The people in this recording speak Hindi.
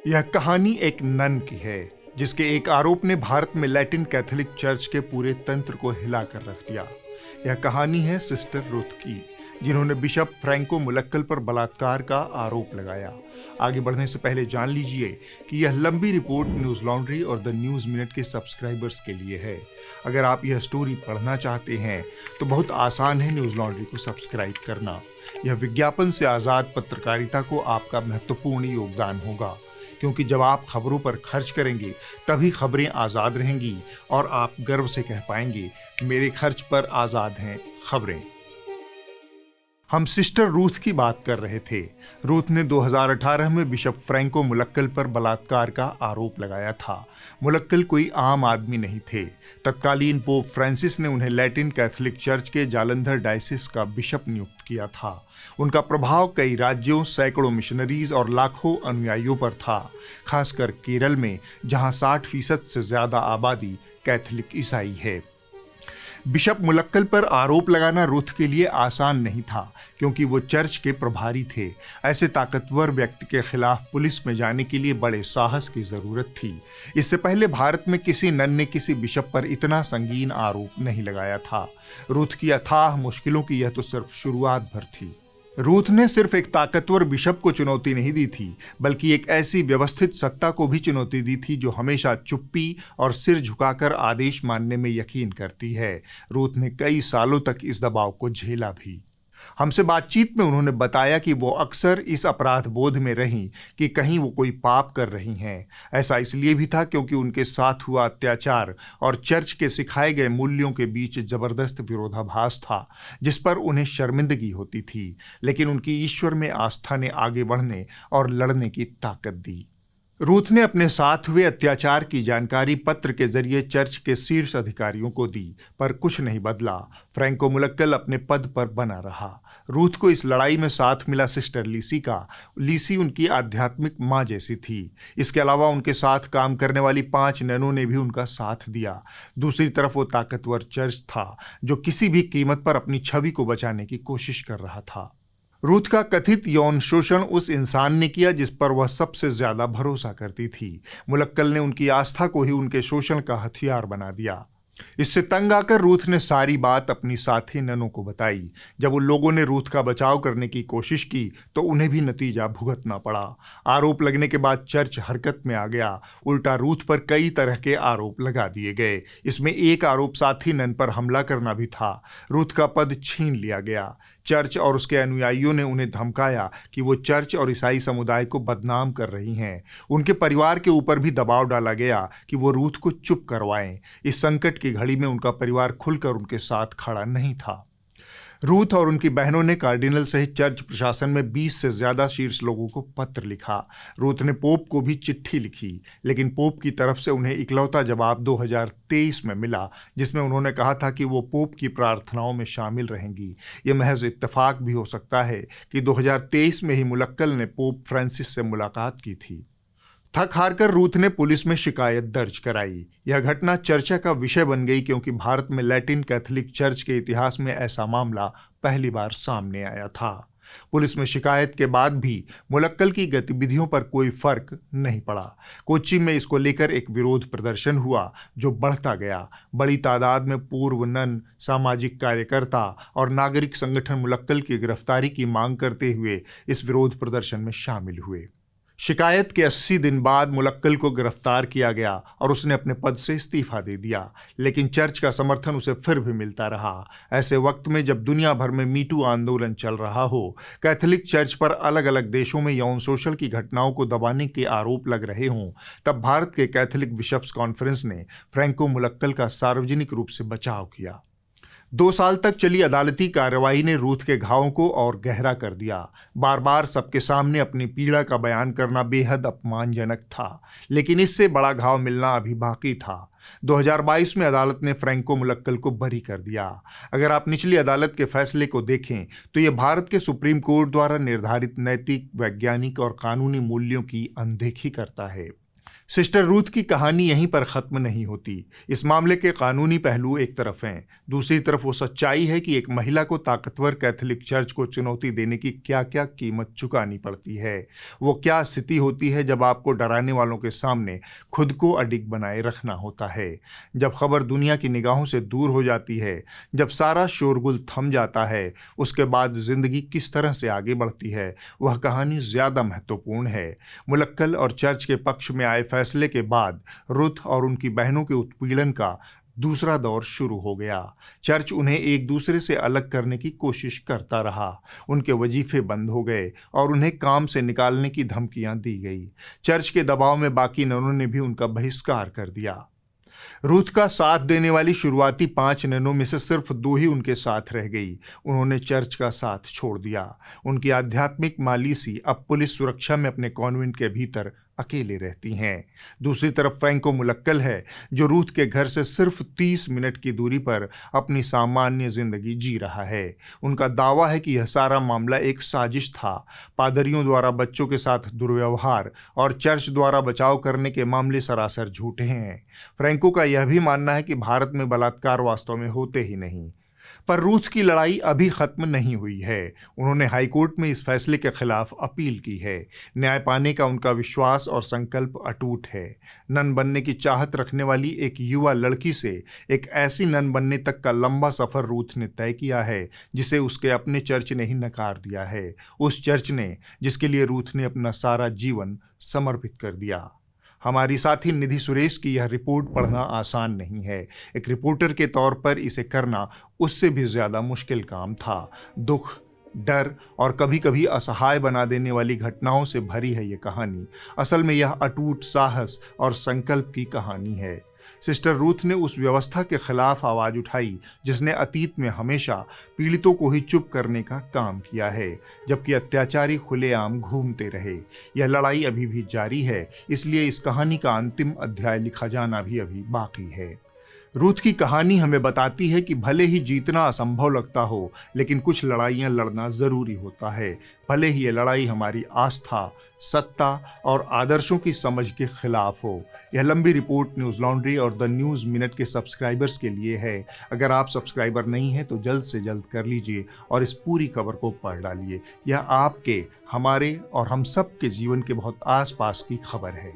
यह कहानी एक नन की है जिसके एक आरोप ने भारत में लैटिन कैथोलिक चर्च के पूरे तंत्र को हिलाकर रख दिया। यह कहानी है सिस्टर रुथ की, जिन्होंने बिशप फ्रैंको मुलक्कल पर बलात्कार का आरोप लगाया। आगे बढ़ने से पहले जान लीजिए कि यह लंबी रिपोर्ट न्यूज लॉन्ड्री और द न्यूज मिनट के सब्सक्राइबर्स के लिए है। अगर आप यह स्टोरी पढ़ना चाहते हैं तो बहुत आसान है न्यूज लॉन्ड्री को सब्सक्राइब करना। यह विज्ञापन से आजाद पत्रकारिता को आपका महत्वपूर्ण योगदान होगा, क्योंकि जब आप खबरों पर खर्च करेंगे तभी खबरें आज़ाद रहेंगी और आप गर्व से कह पाएंगे, मेरे खर्च पर आज़ाद हैं खबरें। हम सिस्टर रूथ की बात कर रहे थे। रूथ ने 2018 में बिशप फ्रैंको मुलक्कल पर बलात्कार का आरोप लगाया था। मुलक्कल कोई आम आदमी नहीं थे। तत्कालीन पोप फ्रांसिस ने उन्हें लैटिन कैथोलिक चर्च के जालंधर डायसिस का बिशप नियुक्त किया था। उनका प्रभाव कई राज्यों, सैकड़ों मिशनरीज और लाखों अनुयायियों पर था, खासकर केरल में, जहां 60% से ज्यादा आबादी कैथोलिक ईसाई है। बिशप मुलक्कल पर आरोप लगाना रूथ के लिए आसान नहीं था, क्योंकि वो चर्च के प्रभारी थे। ऐसे ताकतवर व्यक्ति के खिलाफ पुलिस में जाने के लिए बड़े साहस की जरूरत थी। इससे पहले भारत में किसी नन ने किसी बिशप पर इतना संगीन आरोप नहीं लगाया था। रूथ की अथाह मुश्किलों की यह तो सिर्फ शुरुआत भर थी। रूथ ने सिर्फ एक ताकतवर बिशप को चुनौती नहीं दी थी, बल्कि एक ऐसी व्यवस्थित सत्ता को भी चुनौती दी थी जो हमेशा चुप्पी और सिर झुकाकर आदेश मानने में यकीन करती है। रूथ ने कई सालों तक इस दबाव को झेला भी। हमसे बातचीत में उन्होंने बताया कि वो अक्सर इस अपराध बोध में रहीं कि कहीं वो कोई पाप कर रही हैं। ऐसा इसलिए भी था क्योंकि उनके साथ हुआ अत्याचार और चर्च के सिखाए गए मूल्यों के बीच जबरदस्त विरोधाभास था, जिस पर उन्हें शर्मिंदगी होती थी। लेकिन उनकी ईश्वर में आस्था ने आगे बढ़ने और लड़ने की ताकत दी। रूथ ने अपने साथ हुए अत्याचार की जानकारी पत्र के जरिए चर्च के शीर्ष अधिकारियों को दी, पर कुछ नहीं बदला। फ्रैंको मुलक्कल अपने पद पर बना रहा। रूथ को इस लड़ाई में साथ मिला सिस्टर लीसी का। लीसी उनकी आध्यात्मिक माँ जैसी थी। इसके अलावा उनके साथ काम करने वाली 5 ननों ने भी उनका साथ दिया। दूसरी तरफ वो ताकतवर चर्च था जो किसी भी कीमत पर अपनी छवि को बचाने की कोशिश कर रहा था। रूथ का कथित यौन शोषण उस इंसान ने किया जिस पर वह सबसे ज्यादा भरोसा करती थी। मुलक्कल ने उनकी आस्था को ही उनके शोषण का हथियार बना दिया। इससे तंग आकर रूथ ने सारी बात अपनी साथी ननों को बताई। जब उन लोगों ने रूथ का बचाव करने की कोशिश की तो उन्हें भी नतीजा भुगतना पड़ा। आरोप लगने के बाद चर्च हरकत में आ गया। उल्टा रूथ पर कई तरह के आरोप लगा दिए गए। इसमें एक आरोप साथी नन पर हमला करना भी था। रूथ का पद छीन लिया गया। चर्च और उसके अनुयायियों ने उन्हें धमकाया कि वो चर्च और ईसाई समुदाय को बदनाम कर रही हैं। उनके परिवार के ऊपर भी दबाव डाला गया कि वो रूथ को चुप करवाएं। इस संकट की घड़ी में उनका परिवार खुलकर उनके साथ खड़ा नहीं था। रूथ और उनकी बहनों ने कार्डिनल सहित चर्च प्रशासन में 20 से ज्यादा शीर्ष लोगों को पत्र लिखा। रूथ ने पोप को भी चिट्ठी लिखी, लेकिन पोप की तरफ से उन्हें इकलौता जवाब 2023 में मिला, जिसमें उन्होंने कहा था कि वो पोप की प्रार्थनाओं में शामिल रहेंगी। ये महज इत्तेफाक भी हो सकता है कि 2023 में ही मुलक्कल ने पोप फ्रांसिस से मुलाकात की थी। थक हारकर रूथ ने पुलिस में शिकायत दर्ज कराई। यह घटना चर्चा का विषय बन गई, क्योंकि भारत में लैटिन कैथोलिक चर्च के इतिहास में ऐसा मामला पहली बार सामने आया था। पुलिस में शिकायत के बाद भी मुलक्कल की गतिविधियों पर कोई फर्क नहीं पड़ा। कोच्चि में इसको लेकर एक विरोध प्रदर्शन हुआ जो बढ़ता गया। बड़ी तादाद में पूर्व नन, सामाजिक कार्यकर्ता और नागरिक संगठन मुलक्कल की गिरफ्तारी की मांग करते हुए इस विरोध प्रदर्शन में शामिल हुए। शिकायत के 80 दिन बाद मुलक्कल को गिरफ्तार किया गया और उसने अपने पद से इस्तीफा दे दिया, लेकिन चर्च का समर्थन उसे फिर भी मिलता रहा। ऐसे वक्त में जब दुनिया भर में मीटू आंदोलन चल रहा हो, कैथोलिक चर्च पर अलग अलग देशों में यौन शोषण की घटनाओं को दबाने के आरोप लग रहे हों, तब भारत के कैथोलिक बिशप्स कॉन्फ्रेंस ने फ्रैंको मुलक्कल का सार्वजनिक रूप से बचाव किया। 2 साल तक चली अदालती कार्रवाई ने रूथ के घावों को और गहरा कर दिया। बार बार सबके सामने अपनी पीड़ा का बयान करना बेहद अपमानजनक था, लेकिन इससे बड़ा घाव मिलना अभी बाकी था। 2022 में अदालत ने फ्रैंको मुलक्कल को बरी कर दिया। अगर आप निचली अदालत के फैसले को देखें तो यह भारत के सुप्रीम कोर्ट द्वारा निर्धारित नैतिक, वैज्ञानिक और कानूनी मूल्यों की अनदेखी करता है। सिस्टर रूथ की कहानी यहीं पर ख़त्म नहीं होती। इस मामले के कानूनी पहलू एक तरफ हैं, दूसरी तरफ वो सच्चाई है कि एक महिला को ताकतवर कैथोलिक चर्च को चुनौती देने की क्या क्या कीमत चुकानी पड़ती है। वो क्या स्थिति होती है जब आपको डराने वालों के सामने खुद को अडिग बनाए रखना होता है, जब खबर दुनिया की निगाहों से दूर हो जाती है, जब सारा शोरगुल थम जाता है, उसके बाद ज़िंदगी किस तरह से आगे बढ़ती है, वह कहानी ज़्यादा महत्वपूर्ण है। मुलक्कल और चर्च के पक्ष में आए फैसले के बाद रुथ और उनकी बहनों के उत्पीड़न का दूसरा दौर शुरू हो गया। चर्च उन्हें एक दूसरे से अलग करने की कोशिश करता रहा। उनके वजीफे बंद हो गए और उन्हें काम से निकालने की धमकियां दी गई। चर्च के दबाव में बाकी ननों ने भी उनका बहिष्कार कर दिया। रूथ का साथ देने वाली शुरुआती 5 ननों में से सिर्फ 2 ही उनके साथ रह गई। उन्होंने चर्च का साथ छोड़ दिया। उनकी आध्यात्मिक मालीसी अब पुलिस सुरक्षा में अपने कॉन्वेंट के भीतर अकेले रहती हैं। दूसरी तरफ फ्रैंको मुलक्कल है, जो रूथ के घर से सिर्फ 30 मिनट की दूरी पर अपनी सामान्य जिंदगी जी रहा है। उनका दावा है कि यह सारा मामला एक साजिश था। पादरियों द्वारा बच्चों के साथ दुर्व्यवहार और चर्च द्वारा बचाव करने के मामले सरासर झूठे हैं। फ्रैंको का यह भी मानना है कि भारत में बलात्कार वास्तव में होते ही नहीं। पर रूथ की लड़ाई अभी खत्म नहीं हुई है। उन्होंने हाईकोर्ट में इस फैसले के खिलाफ अपील की है। न्याय पाने का उनका विश्वास और संकल्प अटूट है। नन बनने की चाहत रखने वाली एक युवा लड़की से एक ऐसी नन बनने तक का लंबा सफर रूथ ने तय किया है जिसे उसके अपने चर्च ने ही नकार दिया है। उस चर्च ने जिसके लिए रूथ ने अपना सारा जीवन समर्पित कर दिया। हमारी साथी निधि सुरेश की यह रिपोर्ट पढ़ना आसान नहीं है। एक रिपोर्टर के तौर पर इसे करना उससे भी ज़्यादा मुश्किल काम था। दुख, डर और कभी कभी असहाय बना देने वाली घटनाओं से भरी है ये कहानी। असल में यह अटूट साहस और संकल्प की कहानी है। सिस्टर रूथ ने उस व्यवस्था के खिलाफ आवाज़ उठाई जिसने अतीत में हमेशा पीड़ितों को ही चुप करने का काम किया है, जबकि अत्याचारी खुलेआम घूमते रहे। यह लड़ाई अभी भी जारी है, इसलिए इस कहानी का अंतिम अध्याय लिखा जाना भी अभी बाकी है। रूथ की कहानी हमें बताती है कि भले ही जीतना असंभव लगता हो, लेकिन कुछ लड़ाइयाँ लड़ना ज़रूरी होता है, भले ही ये लड़ाई हमारी आस्था, सत्ता और आदर्शों की समझ के खिलाफ हो। यह लंबी रिपोर्ट न्यूज़ लॉन्ड्री और द न्यूज़ मिनट के सब्सक्राइबर्स के लिए है। अगर आप सब्सक्राइबर नहीं हैं तो जल्द से जल्द कर लीजिए और इस पूरी खबर को पढ़ डालिए। यह आपके, हमारे और हम सब के जीवन के बहुत आसपास की खबर है।